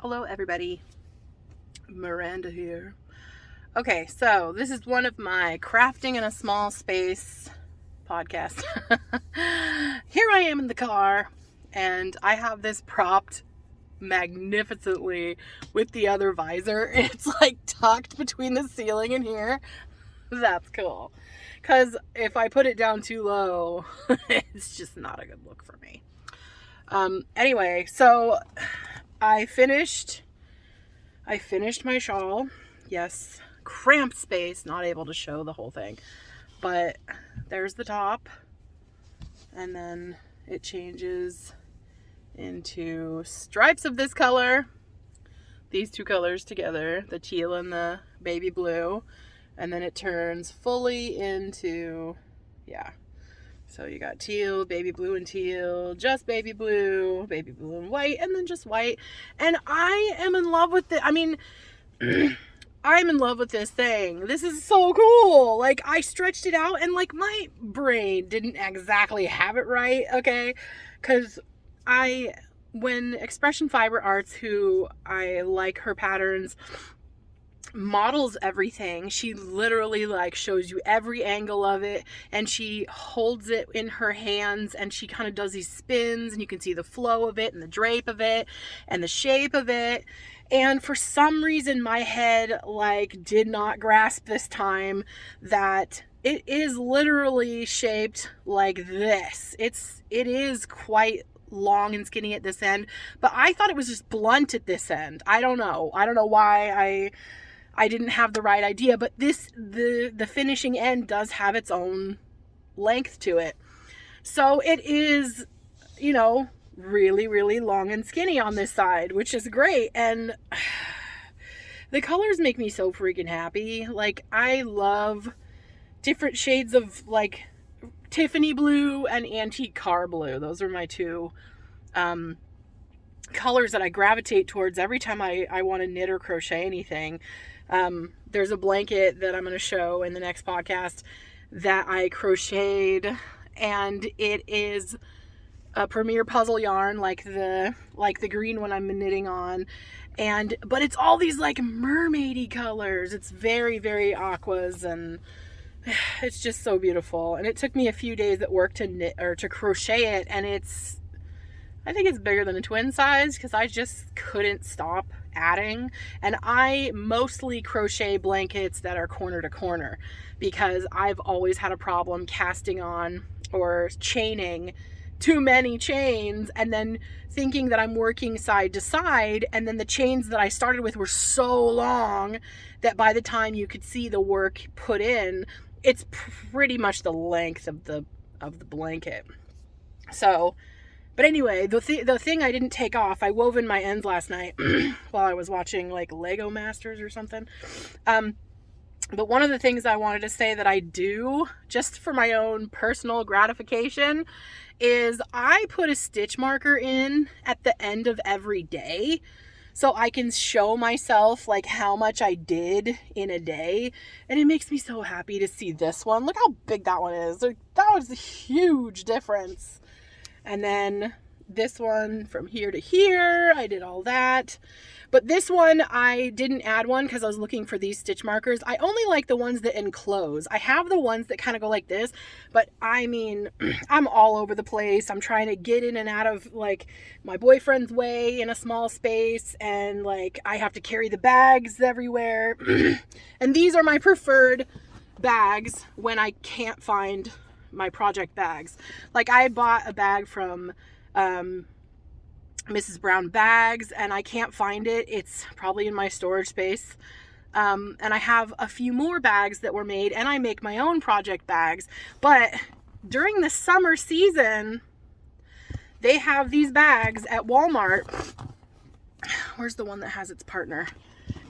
Hello everybody, Miranda here. Okay, so this is one of my crafting in a small space podcasts. Here I am in the car and I have this propped magnificently with the other visor. It's like tucked between the ceiling and here. That's cool. Because if I put it down too low, it's just not a good look for me. Anyway, so I finished my shawl. Yes, cramped space, not able to show the whole thing. But there's the top. And then it changes into stripes of this color. These two colors together, the teal and the baby blue. And then it turns fully into, So you got teal, baby blue and teal, just baby blue and white, and then just white. And I am in love with it. I mean, I'm in love with this thing. This is so cool. Like, I stretched it out and like my brain didn't exactly have it right, okay? Because when Expression Fiber Arts, who I like her patterns, models everything, she literally like shows you every angle of it, and she holds it in her hands and she kind of does these spins and you can see the flow of it and the drape of it and the shape of it. And for some reason my head like did not grasp this time that it is literally shaped like this. It is quite long and skinny at this end, but I thought it was just blunt at this end. I don't know why I didn't have the right idea, but the finishing end does have its own length to it. So it is, really, really long and skinny on this side, which is great. And the colors make me so freaking happy. Like, I love different shades of like Tiffany blue and antique car blue. Those are my two colors that I gravitate towards every time I want to knit or crochet anything. There's a blanket that I'm going to show in the next podcast that I crocheted, and it is a Premier Puzzle yarn, like the green one I'm knitting on, but it's all these like mermaidy colors. It's very, very aquas, and it's just so beautiful. And it took me a few days at work to knit or to crochet it, and I think it's bigger than a twin size because I just couldn't stop adding. And I mostly crochet blankets that are corner to corner because I've always had a problem casting on or chaining too many chains and then thinking that I'm working side to side, and then the chains that I started with were so long that by the time you could see the work put in, it's pretty much the length of the blanket. So, but anyway, the thing I didn't take off, I wove in my ends last night while I was watching like Lego Masters or something. But one of the things I wanted to say that I do just for my own personal gratification is I put a stitch marker in at the end of every day so I can show myself like how much I did in a day. And it makes me so happy to see this one. Look how big that one is. That was a huge difference. And then this one from here to here, I did all that. But this one, I didn't add one because I was looking for these stitch markers. I only like the ones that enclose. I have the ones that kind of go like this, but I mean, I'm all over the place. I'm trying to get in and out of like my boyfriend's way in a small space, and like I have to carry the bags everywhere. And these are my preferred bags when I can't find my project bags. Like, I bought a bag from Mrs. Brown Bags and I can't find it. It's probably in my storage space. And I have a few more bags that were made, and I make my own project bags. But during the summer season, they have these bags at Walmart. Where's the one that has its partner?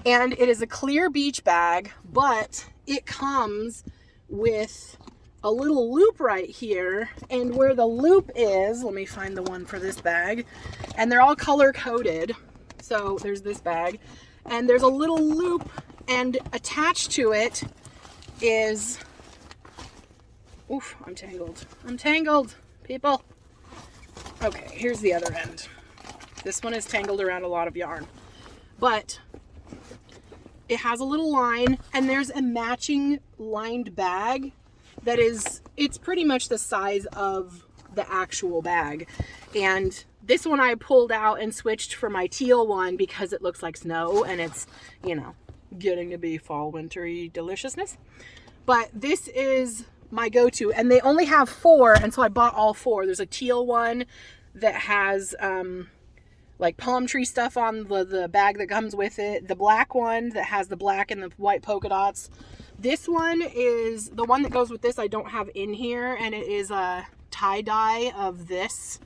And it is a clear beach bag, but it comes with a little loop right here, and where the loop is, let me find the one for this bag, and they're all color coded. So there's this bag, and there's a little loop, and attached to it is, I'm tangled, people. Okay, here's the other end. This one is tangled around a lot of yarn. but it has a little line, and there's a matching lined bag that it's pretty much the size of the actual bag. And this one I pulled out and switched for my teal one because it looks like snow and it's, getting to be fall wintry deliciousness. But this is my go-to, and they only have 4, and so I bought all 4. There's a teal one that has like palm tree stuff on the bag that comes with it. The black one that has the black and the white polka dots. This one is the one that goes with this I don't have in here, and it is a tie-dye of this.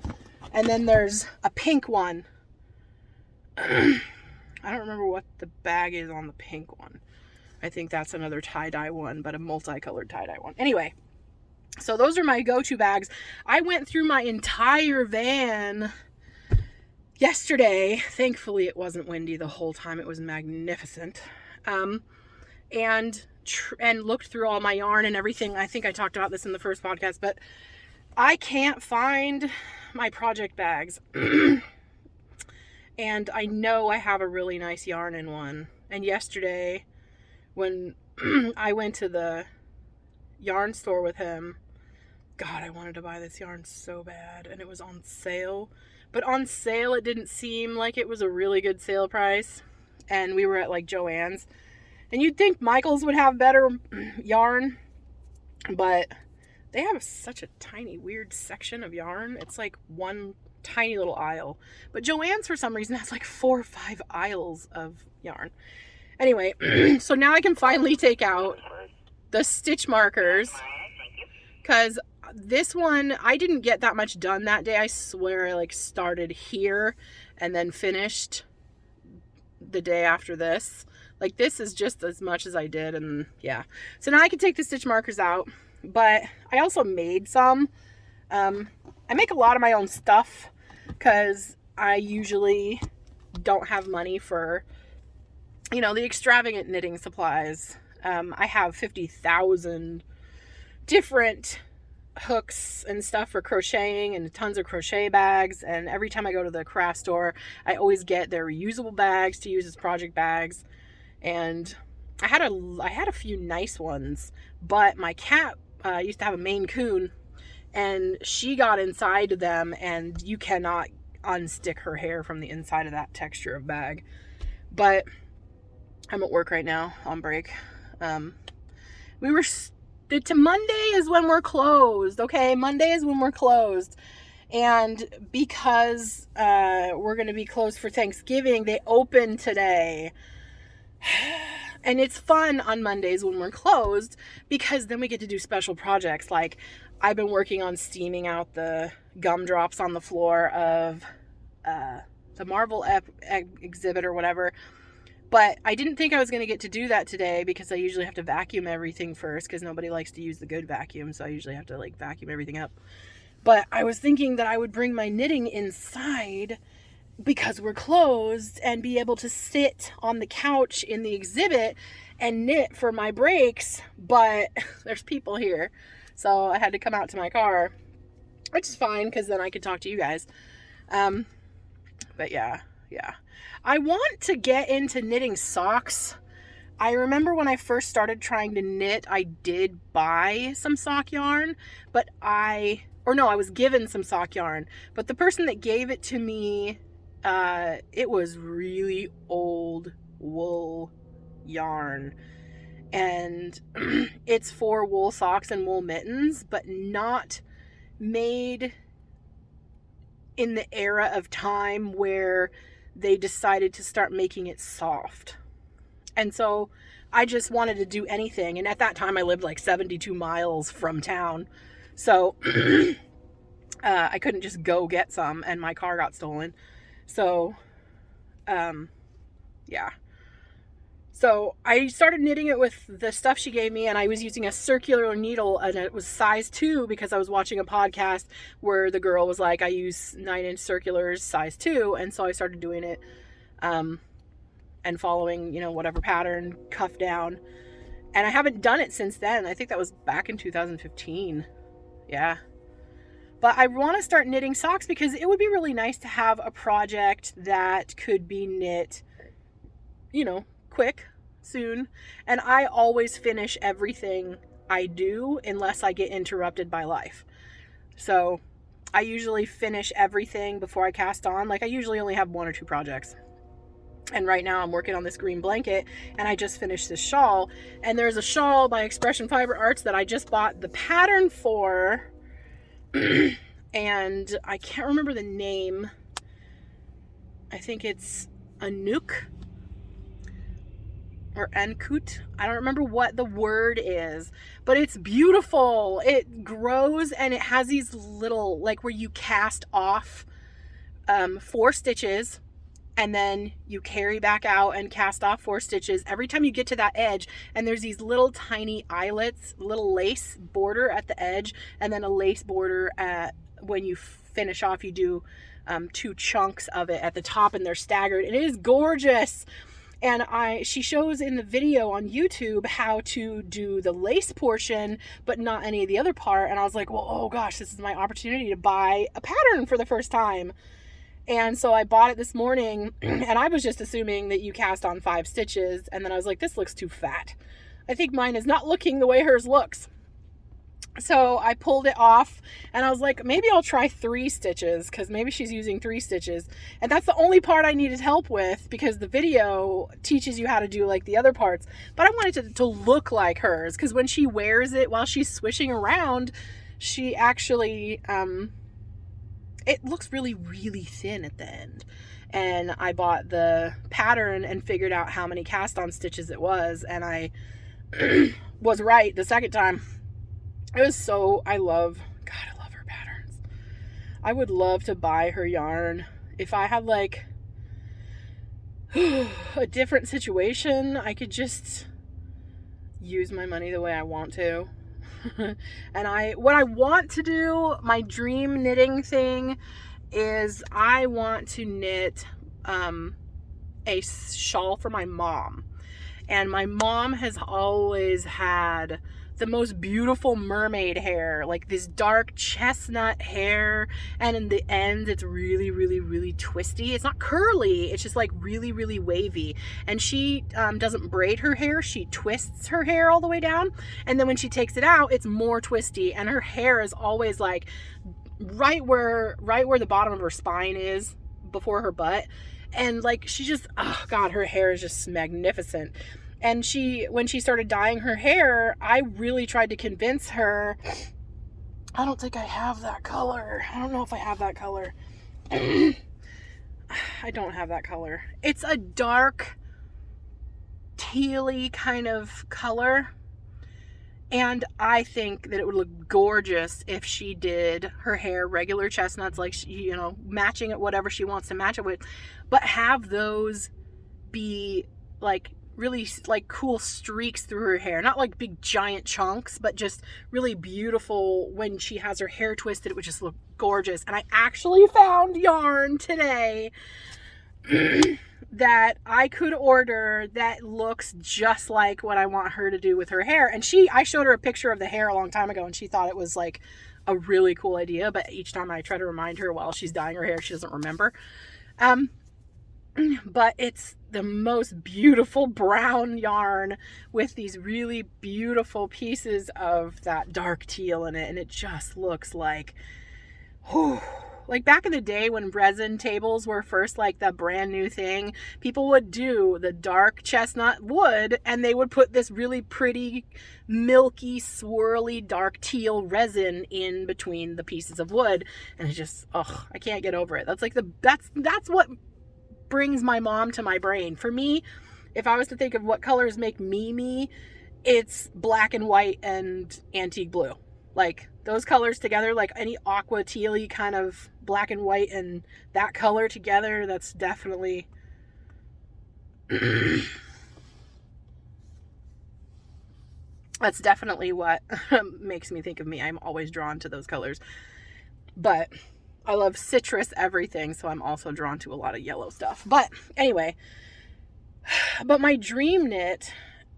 And then there's a pink one. I don't remember what the bag is on the pink one. I think that's another tie-dye one, but a multicolored tie-dye one. Anyway, so those are my go-to bags. I went through my entire van yesterday. Thankfully, it wasn't windy the whole time. It was magnificent. And looked through all my yarn and everything. I think I talked about this in the first podcast, but I can't find my project bags. And I know I have a really nice yarn in one. And yesterday, when I went to the yarn store with him, God, I wanted to buy this yarn so bad, and it was on sale. But on sale, it didn't seem like it was a really good sale price. And we were at like Joann's. And you'd think Michael's would have better yarn, but they have such a tiny, weird section of yarn. It's like one tiny little aisle. But Joann's, for some reason, has like 4 or 5 aisles of yarn. Anyway, so now I can finally take out the stitch markers, because this one, I didn't get that much done that day. I swear I like started here and then finished the day after this. Like, this is just as much as I did, and yeah. So now I can take the stitch markers out, but I also made some. I make a lot of my own stuff because I usually don't have money for, the extravagant knitting supplies. I have 50,000 different hooks and stuff for crocheting and tons of crochet bags, and every time I go to the craft store, I always get their reusable bags to use as project bags. And I had a few nice ones, but my cat used to have a Maine Coon, and she got inside them, and you cannot unstick her hair from the inside of that texture of bag. But I'm at work right now on break. Monday is when we're closed, okay? Monday is when we're closed. And because we're going to be closed for Thanksgiving, they open today. And it's fun on Mondays when we're closed, because then we get to do special projects. Like, I've been working on steaming out the gumdrops on the floor of the Marvel exhibit or whatever. But I didn't think I was going to get to do that today, because I usually have to vacuum everything first, because nobody likes to use the good vacuum. So I usually have to like vacuum everything up. But I was thinking that I would bring my knitting inside because we're closed, and be able to sit on the couch in the exhibit and knit for my breaks. But there's people here, so I had to come out to my car, which is fine, because then I could talk to you guys. But yeah. I want to get into knitting socks. I remember when I first started trying to knit, I did buy some sock yarn, I was given some sock yarn, but the person that gave it to me, it was really old wool yarn, and it's for wool socks and wool mittens, but not made in the era of time where they decided to start making it soft. And so I just wanted to do anything. And at that time I lived like 72 miles from town. So I couldn't just go get some, and my car got stolen. So, yeah. So I started knitting it with the stuff she gave me, and I was using a circular needle, and it was size 2 because I was watching a podcast where the girl was like, I use 9-inch circulars size 2. And so I started doing it, and following, whatever pattern, cuff down. And I haven't done it since then. I think that was back in 2015. Yeah. But I want to start knitting socks, because it would be really nice to have a project that could be knit quick, soon. And I always finish everything I do unless I get interrupted by life. So I usually finish everything before I cast on. Like, I usually only have 1 or 2 projects. And right now I'm working on this green blanket, and I just finished this shawl. And there's a shawl by Expression Fiber Arts that I just bought the pattern for. And I can't remember the name. I think it's Anouk or Ankut. I don't remember what the word is, but it's beautiful. It grows, and it has these little, like, where you cast off 4 stitches, and then you carry back out and cast off 4 stitches every time you get to that edge. And there's these little tiny eyelets, little lace border at the edge, and then a lace border at when you finish off. You do 2 chunks of it at the top, and they're staggered, and it is gorgeous. And she shows in the video on YouTube how to do the lace portion, but not any of the other part. And I was like, well, oh gosh, this is my opportunity to buy a pattern for the first time. And so I bought it this morning, and I was just assuming that you cast on 5 stitches. And then I was like, this looks too fat. I think mine is not looking the way hers looks. So I pulled it off, and I was like, maybe I'll try 3 stitches, because maybe she's using 3 stitches. And that's the only part I needed help with, because the video teaches you how to do like the other parts. But I wanted it to look like hers, because when she wears it while she's swishing around, she actually, it looks really, really thin at the end. And I bought the pattern and figured out how many cast on stitches it was, and I was right the second time. It was so, I love her patterns. I would love to buy her yarn. If I had like a different situation, I could just use my money the way I want to. And what I want to do, my dream knitting thing, is I want to knit a shawl for my mom. And my mom has always had the most beautiful mermaid hair, like this dark chestnut hair, and in the ends it's really, really, really twisty. It's not curly, it's just like really, really wavy. And she doesn't braid her hair, she twists her hair all the way down, and then when she takes it out, it's more twisty. And her hair is always like right where the bottom of her spine is, before her butt. And like, she just, oh god, her hair is just magnificent. And when she started dyeing her hair, I really tried to convince her. I don't think I have that color. I don't know if I have that color. I don't have that color. It's a dark tealy kind of color. And I think that it would look gorgeous if she did her hair regular chestnuts, like, matching it whatever she wants to match it with, but have those be like really like cool streaks through her hair, not like big giant chunks, but just really beautiful. When she has her hair twisted, it would just look gorgeous. And I actually found yarn today that I could order that looks just like what I want her to do with her hair. And I showed her a picture of the hair a long time ago, and she thought it was like a really cool idea, but each time I try to remind her while she's dyeing her hair, she doesn't remember. But it's the most beautiful brown yarn with these really beautiful pieces of that dark teal in it, and it just looks like, like back in the day when resin tables were first like the brand new thing, people would do the dark chestnut wood, and they would put this really pretty milky swirly dark teal resin in between the pieces of wood, and it just, I can't get over it. That's like that's what brings my mom to my brain. For me, if I was to think of what colors make me, it's black and white and antique blue. Like those colors together, like any aqua tealy kind of black and white and that color together, that's definitely what makes me think of me. I'm always drawn to those colors. But I love citrus everything, so I'm also drawn to a lot of yellow stuff. But anyway, my dream knit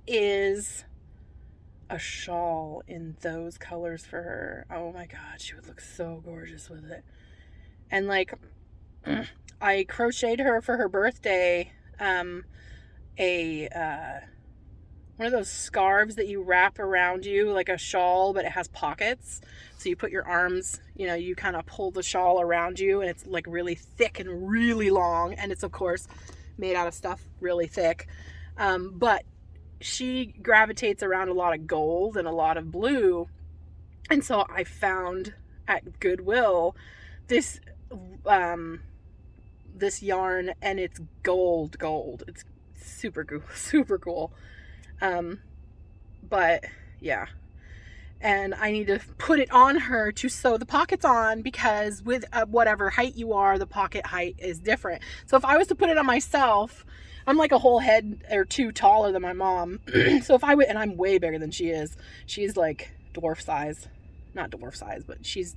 is a shawl in those colors for her. Oh my god, she would look so gorgeous with it. And like, I crocheted her for her birthday one of those scarves that you wrap around you like a shawl, but it has pockets. So you put your arms, you kind of pull the shawl around you, and it's like really thick and really long. And it's, of course, made out of stuff really thick. But she gravitates around a lot of gold and a lot of blue. And so I found at Goodwill this yarn, and it's gold. It's super cool. But yeah, and I need to put it on her to sew the pockets on, because with whatever height you are, the pocket height is different. So if I was to put it on myself, I'm like a whole head or two taller than my mom. So if I would, and I'm way bigger than she is. She's like dwarf size, not dwarf size, but she's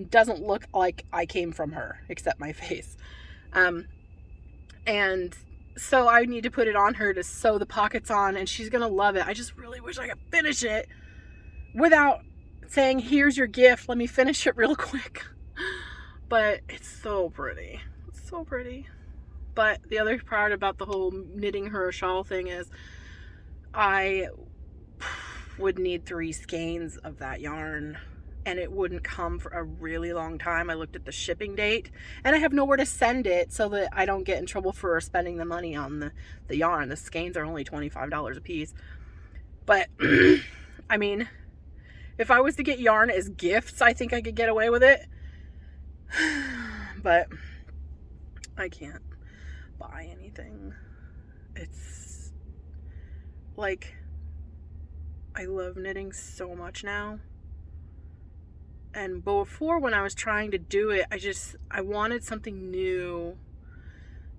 doesn't look like I came from her except my face. And so I need to put it on her to sew the pockets on, and she's gonna love it. I just really wish I could finish it without saying, here's your gift, let me finish it real quick. But it's so pretty. It's so pretty. But the other part about the whole knitting her a shawl thing is I would need 3 skeins of that yarn, and it wouldn't come for a really long time. I looked at the shipping date, and I have nowhere to send it so that I don't get in trouble for spending the money on the yarn. The skeins are only $25 a piece. But, I mean, if I was to get yarn as gifts, I think I could get away with it. But I can't buy anything. It's like, I love knitting so much now. And before, when I was trying to do it, I wanted something new,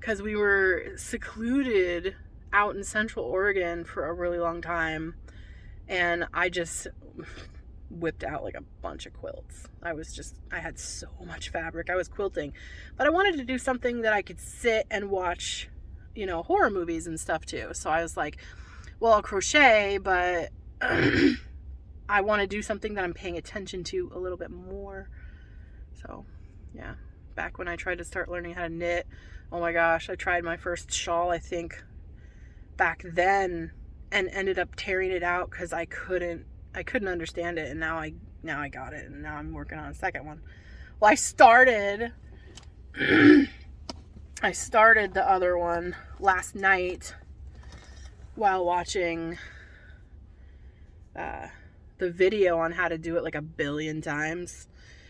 because we were secluded out in Central Oregon for a really long time, and I just whipped out like a bunch of quilts. I had so much fabric. I was quilting, but I wanted to do something that I could sit and watch, horror movies and stuff too. So I was like, well, I'll crochet, but I want to do something that I'm paying attention to a little bit more. So, yeah. Back when I tried to start learning how to knit, oh my gosh, I tried my first shawl, I think, back then, and ended up tearing it out because I couldn't understand it, and now I got it, and now I'm working on a second one. Well, I started the other one last night while watching the video on how to do it like 1 billion times,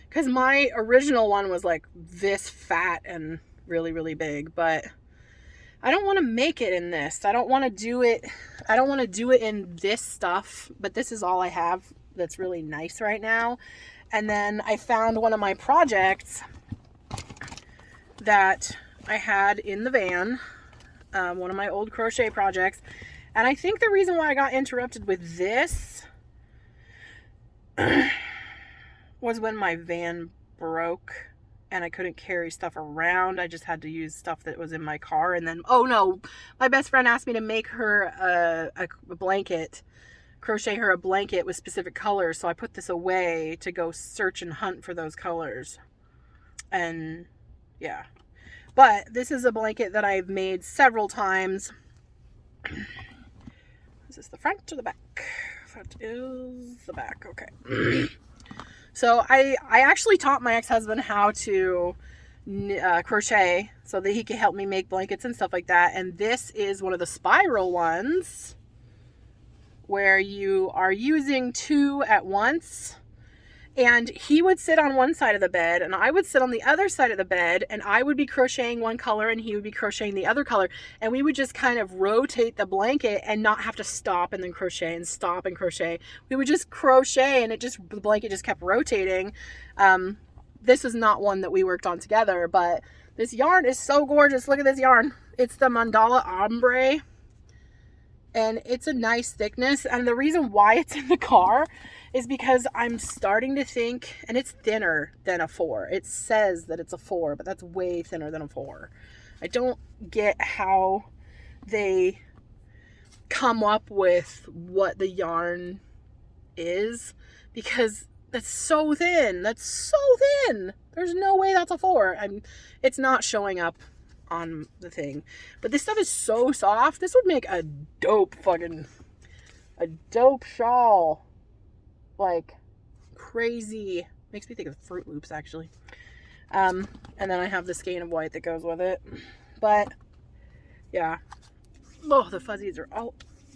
because my original one was like this fat and really, really big. But I don't want to make it in this. I don't want to do it in this stuff, but this is all I have that's really nice right now. And then I found one of my projects that I had in the van, one of my old crochet projects, and I think the reason why I got interrupted with this was when my van broke and I couldn't carry stuff around. I just had to use stuff that was in my car. And then, oh no, my best friend asked me to make her a blanket, crochet her a blanket with specific colors. So I put this away to go search and hunt for those colors. And yeah, but this is a blanket that I've made several times. Is this the front or the back? Front is the back. Okay. So I actually taught my ex-husband how to crochet so that he could help me make blankets and stuff like that. And this is one of the spiral ones where you are using 2 at once. And he would sit on one side of the bed and I would sit on the other side of the bed, and I would be crocheting one color and he would be crocheting the other color. And we would just kind of rotate the blanket and not have to stop and then crochet and stop and crochet. We would just crochet and the blanket just kept rotating. This is not one that we worked on together, but this yarn is so gorgeous. Look at this yarn. It's the Mandala Ombre. And it's a nice thickness. And the reason why it's in the car is because I'm starting to think, and it's thinner than a 4. It says that it's a 4, but that's way thinner than a 4. I don't get how they come up with what the yarn is, because that's so thin. That's so thin. There's no way that's a 4. It's not showing up on the thing. But this stuff is so soft. This would make a dope shawl. Like, crazy. Makes me think of Fruit Loops, actually. And then I have the skein of white that goes with it. But, yeah. Oh, the fuzzies are all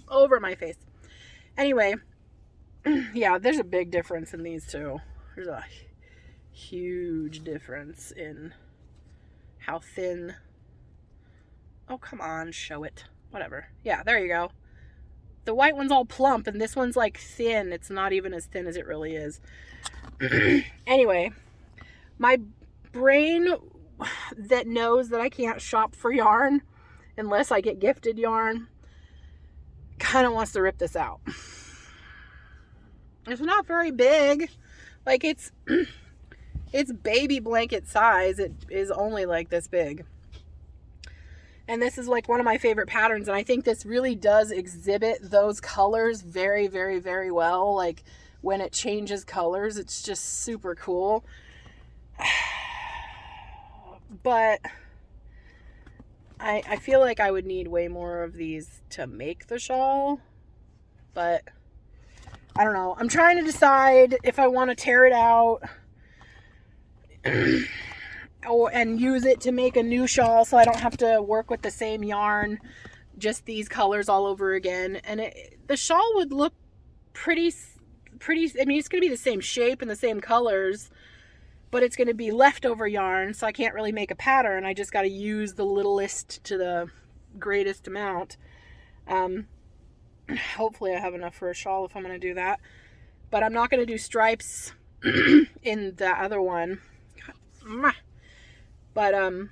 over my face. Anyway, yeah, there's a big difference in these two. There's a huge difference in how thin. Oh, come on, show it. Whatever. Yeah, there you go. The white one's all plump, and this one's like thin. It's not even as thin as it really is. Anyway, my brain that knows that I can't shop for yarn unless I get gifted yarn kind of wants to rip this out. It's not very big. Like, it's baby blanket size. It is only like this big. And this is like one of my favorite patterns. And I think this really does exhibit those colors very, very, very well. Like, when it changes colors, it's just super cool. But I feel like I would need way more of these to make the shawl. But I don't know. I'm trying to decide if I want to tear it out and use it to make a new shawl so I don't have to work with the same yarn, just these colors all over again. And the shawl would look pretty, I mean, it's going to be the same shape and the same colors, but it's going to be leftover yarn, so I can't really make a pattern. I just got to use the littlest to the greatest amount. Hopefully I have enough for a shawl if I'm going to do that. But I'm not going to do stripes in the other one. But I'm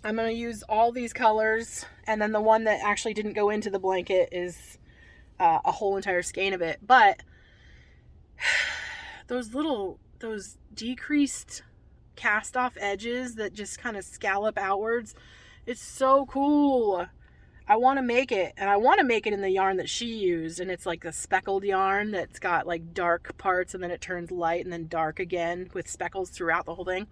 going to use all these colors, and then the one that actually didn't go into the blanket is a whole entire skein of it. But those decreased cast off edges that just kind of scallop outwards, it's so cool. I want to make it, and I want to make it in the yarn that she used, and it's like the speckled yarn that's got like dark parts and then it turns light and then dark again with speckles throughout the whole thing.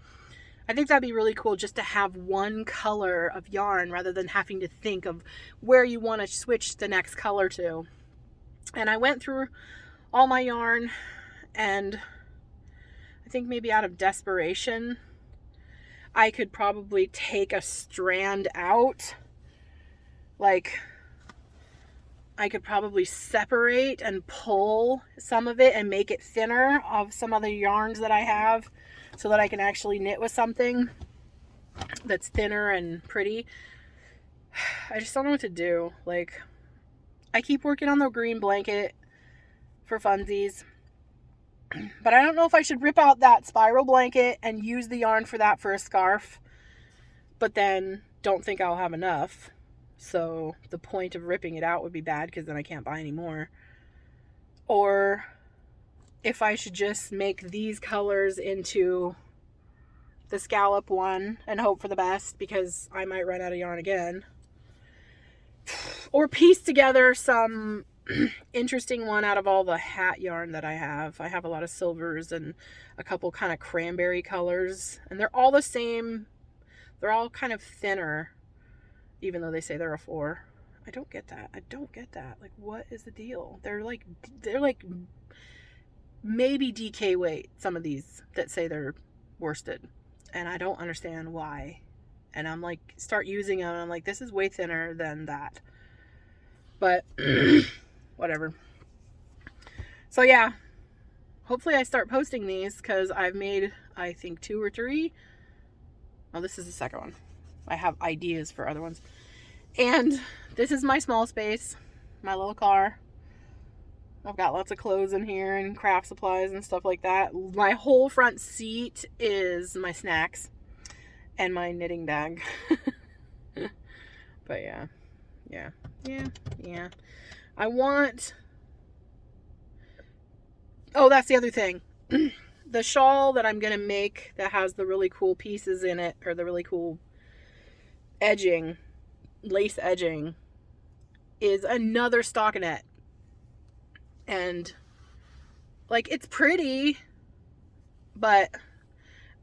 I think that'd be really cool just to have one color of yarn rather than having to think of where you want to switch the next color to. And I went through all my yarn, and I think maybe out of desperation, I could probably take a strand out. Like, I could probably separate and pull some of it and make it thinner of some other yarns that I have so that I can actually knit with something that's thinner and pretty. I just don't know what to do. Like, I keep working on the green blanket for funsies, but I don't know if I should rip out that spiral blanket and use the yarn for that for a scarf, but then don't think I'll have enough. So the point of ripping it out would be bad because then I can't buy any more. Or if I should just make these colors into the scallop one and hope for the best because I might run out of yarn again. Or piece together some interesting one out of all the hat yarn that I have. I have a lot of silvers and a couple kind of cranberry colors, and they're all the same. They're all kind of thinner, even though they say they're a 4. I don't get that. Like, what is the deal? They're like maybe DK weight, some of these that say they're worsted. And I don't understand why. And I'm like, start using them, and I'm like, this is way thinner than that. But whatever. So yeah, hopefully I start posting these because I've made, I think, 2 or 3. Oh, this is the second one. I have ideas for other ones. And this is my small space, my little car. I've got lots of clothes in here and craft supplies and stuff like that. My whole front seat is my snacks and my knitting bag. But yeah. I want... Oh, that's the other thing. The shawl that I'm going to make that has the really cool pieces in it, or the really cool edging, lace edging, is another stockinette. And like, it's pretty, but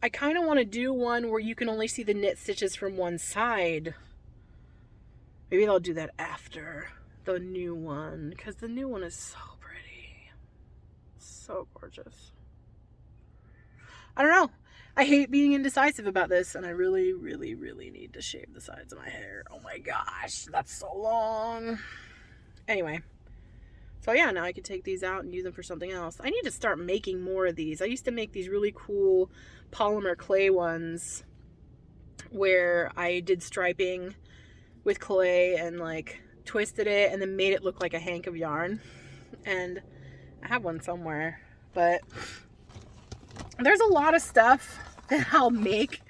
I kind of want to do one where you can only see the knit stitches from one side. Maybe I'll do that after the new one, because the new one is so pretty. So gorgeous. I don't know. I hate being indecisive about this, and I really, really, really need to shave the sides of my hair. Oh my gosh, that's so long. Anyway. So yeah, now I can take these out and use them for something else. I need to start making more of these. I used to make these really cool polymer clay ones where I did striping with clay and like twisted it and then made it look like a hank of yarn. And I have one somewhere, but there's a lot of stuff that I'll make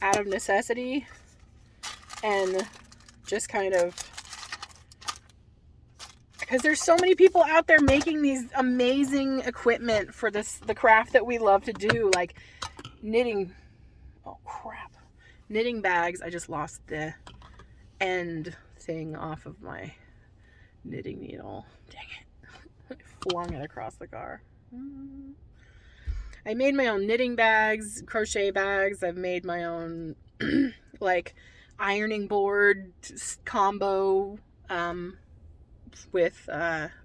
out of necessity and just kind of, because there's so many people out there making these amazing equipment for the craft that we love to do, like knitting. Oh crap, knitting bags. I just lost the end thing off of my knitting needle. Dang it. I flung it across the car. I made my own knitting bags, crochet bags. I've made my own like ironing board combo with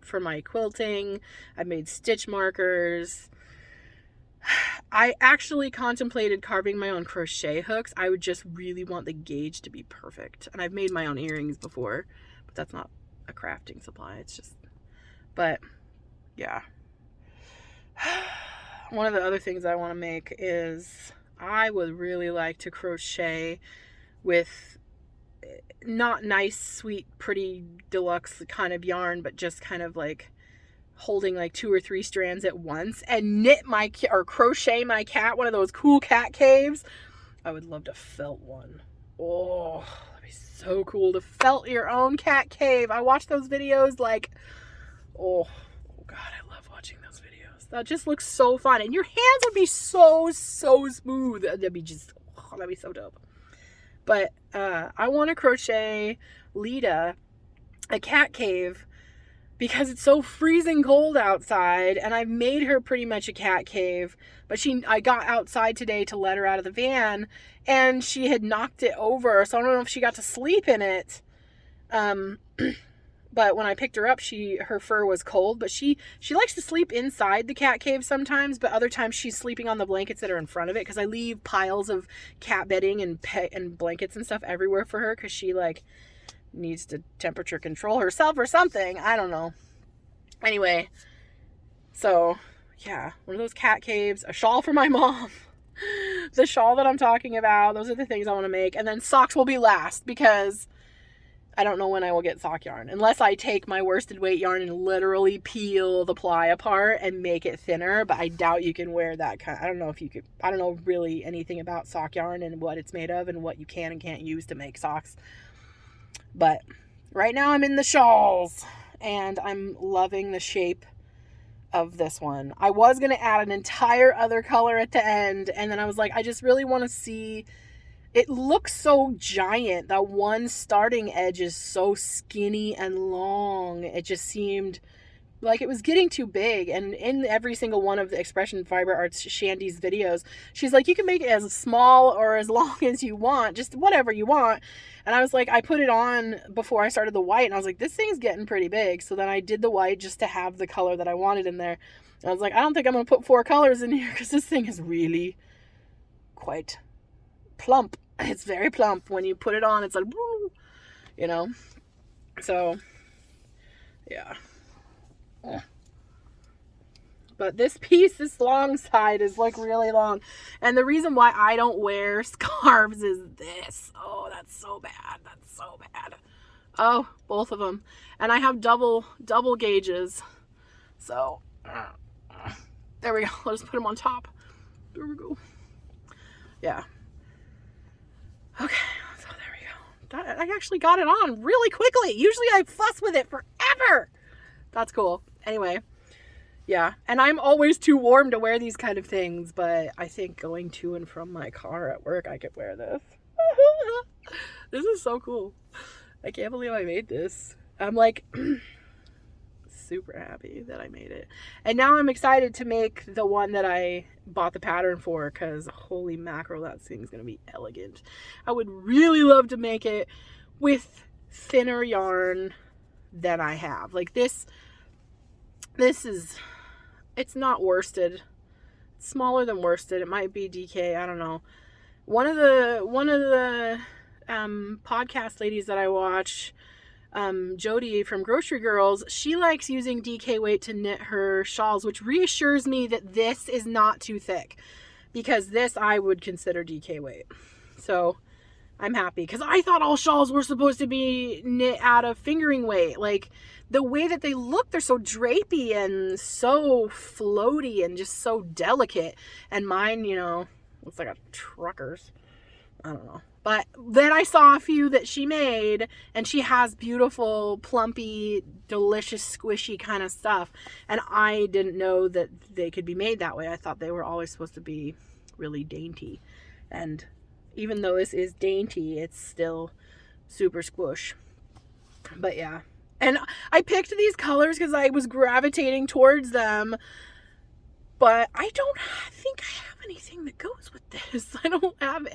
for my quilting. I've made stitch markers. I actually contemplated carving my own crochet hooks. I would just really want the gauge to be perfect. And I've made my own earrings before, but that's not a crafting supply. It's just, but yeah. One of the other things I want to make is I would really like to crochet with not nice, sweet, pretty deluxe kind of yarn, but just kind of like holding like 2 or 3 strands at once and knit my or crochet my cat one of those cool cat caves. I would love to felt one. Oh, that'd be so cool to felt your own cat cave. I watch those videos like, oh God, I love watching those videos. That just looks so fun, and your hands would be so smooth. That'd be just, oh, that'd be so dope. But I want to crochet Lita a cat cave because it's so freezing cold outside, and I've made her pretty much a cat cave. But I got outside today to let her out of the van, and she had knocked it over, so I don't know if she got to sleep in it. But when I picked her up, her fur was cold. But she likes to sleep inside the cat cave sometimes, but other times she's sleeping on the blankets that are in front of it, because I leave piles of cat bedding and blankets and stuff everywhere for her, because she like needs to temperature control herself or something. I don't know. Anyway, so yeah, one of those cat caves, a shawl for my mom, the shawl that I'm talking about. Those are the things I want to make. And then socks will be last, because I don't know when I will get sock yarn, unless I take my worsted weight yarn and literally peel the ply apart and make it thinner. But I doubt you can wear that kind. I don't know if you could. I don't know really anything about sock yarn and what it's made of and what you can and can't use to make socks. But right now I'm in the shawls, and I'm loving the shape of this one. I was going to add an entire other color at the end, and then I was like, I just really want to see. It looks so giant. That one starting edge is so skinny and long. It just seemed like it was getting too big. And in every single one of the Expression Fiber Arts Shandy's videos, she's like, you can make it as small or as long as you want, just whatever you want. And I was like, I put it on before I started the white, and I was like, this thing's getting pretty big. So then I did the white just to have the color that I wanted in there. And I was like, I don't think I'm going to put 4 colors in here, because this thing is really quite plump. It's very plump. When you put it on, it's like, you know. So yeah. But this piece, this long side, is like really long. And the reason why I don't wear scarves is this. Oh, that's so bad. That's so bad. Oh, both of them. And I have double gauges. So there we go. I'll just put them on top. There we go. Yeah. Okay, so there we go. I actually got it on really quickly. Usually I fuss with it forever. That's cool. Anyway, yeah. And I'm always too warm to wear these kind of things, but I think going to and from my car at work, I could wear this. This is so cool. I can't believe I made this. I'm like super happy that I made it. And now I'm excited to make the one that I bought the pattern for, because holy mackerel, that thing's going to be elegant. I would really love to make it with thinner yarn than I have. Like this is, it's not worsted. It's smaller than worsted. It might be DK. I don't know. One of the podcast ladies that I watch, Jody from Grocery Girls, she likes using DK weight to knit her shawls, which reassures me that this is not too thick, because this I would consider DK weight. So I'm happy, because I thought all shawls were supposed to be knit out of fingering weight. Like the way that they look, they're so drapey and so floaty and just so delicate. And mine, you know, looks like a trucker's. I don't know. But then I saw a few that she made, and she has beautiful, plumpy, delicious, squishy kind of stuff. And I didn't know that they could be made that way. I thought they were always supposed to be really dainty. And even though this is dainty, it's still super squish. But yeah. And I picked these colors because I was gravitating towards them. But I don't think I have anything that goes with this. I don't have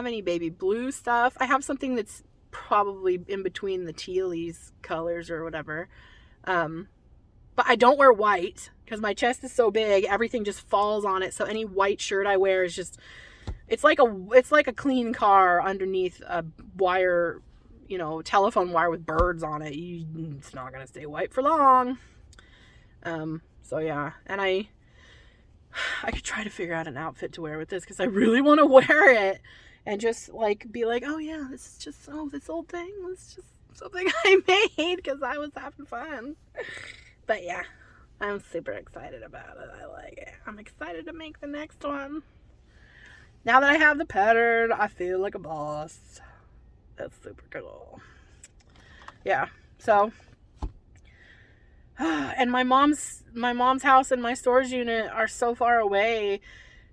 any baby blue stuff. I have something that's probably in between the tealies colors or whatever. But I don't wear white because my chest is so big, everything just falls on it. So any white shirt I wear is just, it's like a clean car underneath a wire, you know, telephone wire with birds on it. It's not going to stay white for long. So yeah, and I could try to figure out an outfit to wear with this, because I really want to wear it and just like be like, oh yeah, this is just, oh, this old thing was just something I made because I was having fun. But yeah, I'm super excited about it. I like it. I'm excited to make the next one. Now that I have the pattern, I feel like a boss. That's super cool. Yeah, so and my mom's house and my storage unit are so far away,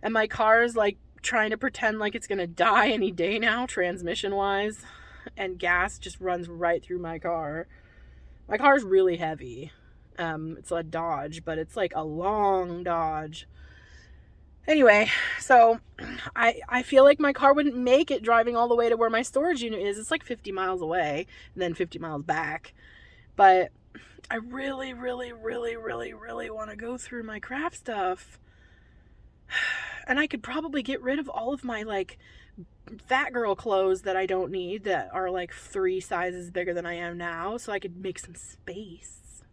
and my car is like trying to pretend like it's gonna die any day now, transmission wise, and gas just runs right through my car. My car is really heavy. It's a Dodge, but it's like a long Dodge. Anyway, so I feel like my car wouldn't make it driving all the way to where my storage unit is. It's like 50 miles away and then 50 miles back. But I really, really, really, really, really want to go through my craft stuff. And I could probably get rid of all of my like fat girl clothes that I don't need, that are like 3 sizes bigger than I am now, so I could make some space.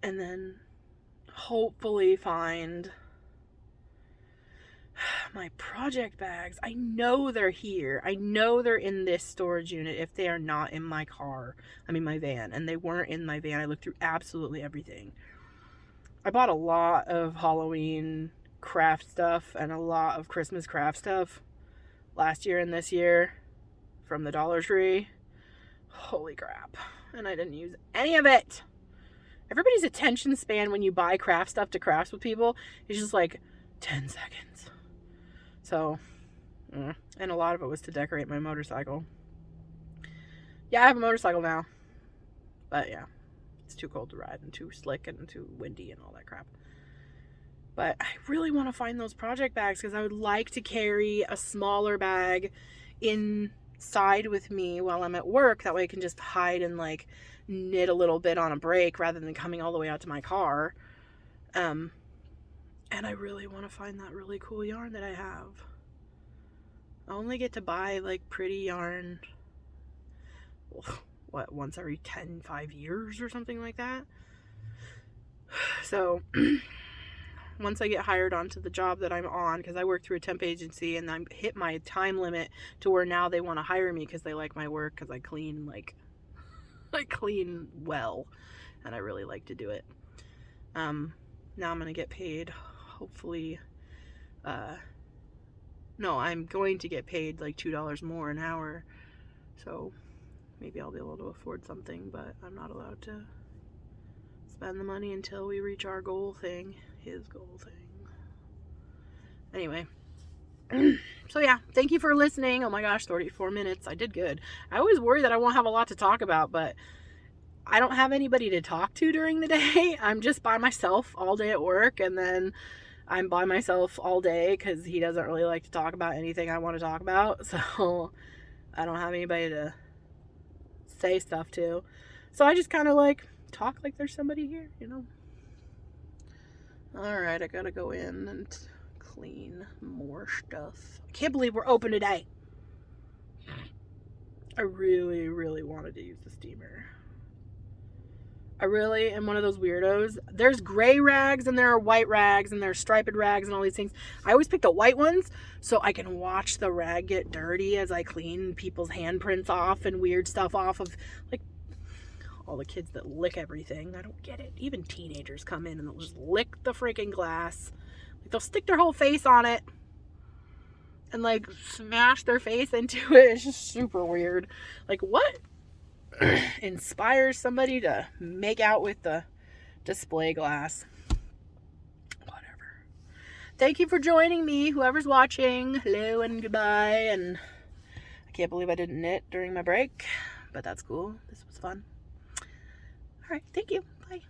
And then hopefully find my project bags. I know they're here. I know they're in this storage unit if they are not in my car. I mean my van. And they weren't in my van. I looked through absolutely everything. I bought a lot of Halloween craft stuff and a lot of Christmas craft stuff last year and this year from the Dollar Tree. Holy crap. And I didn't use any of it. Everybody's attention span when you buy craft stuff to crafts with people is just like 10 seconds. So, and a lot of it was to decorate my motorcycle. Yeah, I have a motorcycle now. But yeah, it's too cold to ride and too slick and too windy and all that crap. But I really want to find those project bags, because I would like to carry a smaller bag inside with me while I'm at work. That way I can just hide and like knit a little bit on a break rather than coming all the way out to my car. And I really want to find that really cool yarn that I have. I only get to buy like pretty yarn, once every 5 years or something like that. So once I get hired onto the job that I'm on, because I work through a temp agency and I hit my time limit to where now they want to hire me because they like my work, because I clean I clean well and I really like to do it. Now I'm going to get paid, hopefully, no, I'm going to get paid like $2 more an hour, so maybe I'll be able to afford something, but I'm not allowed to spend the money until we reach our goal thing, his goal thing. Anyway, so yeah, thank you for listening. Oh my gosh, 34 minutes. I did good. I always worry that I won't have a lot to talk about, but I don't have anybody to talk to during the day. I'm just by myself all day at work, and then I'm by myself all day because he doesn't really like to talk about anything I want to talk about. So I don't have anybody to say stuff to. So I just kind of like talk like there's somebody here, you know. All right, I gotta go in and clean more stuff. I can't believe we're open today. I really, really wanted to use the steamer. I really am one of those weirdos. There's gray rags and there are white rags and there's striped rags and all these things. I always pick the white ones so I can watch the rag get dirty as I clean people's handprints off and weird stuff off of, like, all the kids that lick everything. I don't get it. Even teenagers come in and they'll just lick the freaking glass. Like, they'll stick their whole face on it and like smash their face into it. It's just super weird. Like, what inspires somebody to make out with the display glass? Whatever. Thank you for joining me, whoever's watching. Hello and goodbye. And I can't believe I didn't knit during my break, but that's cool. This was fun. All right, thank you. Bye.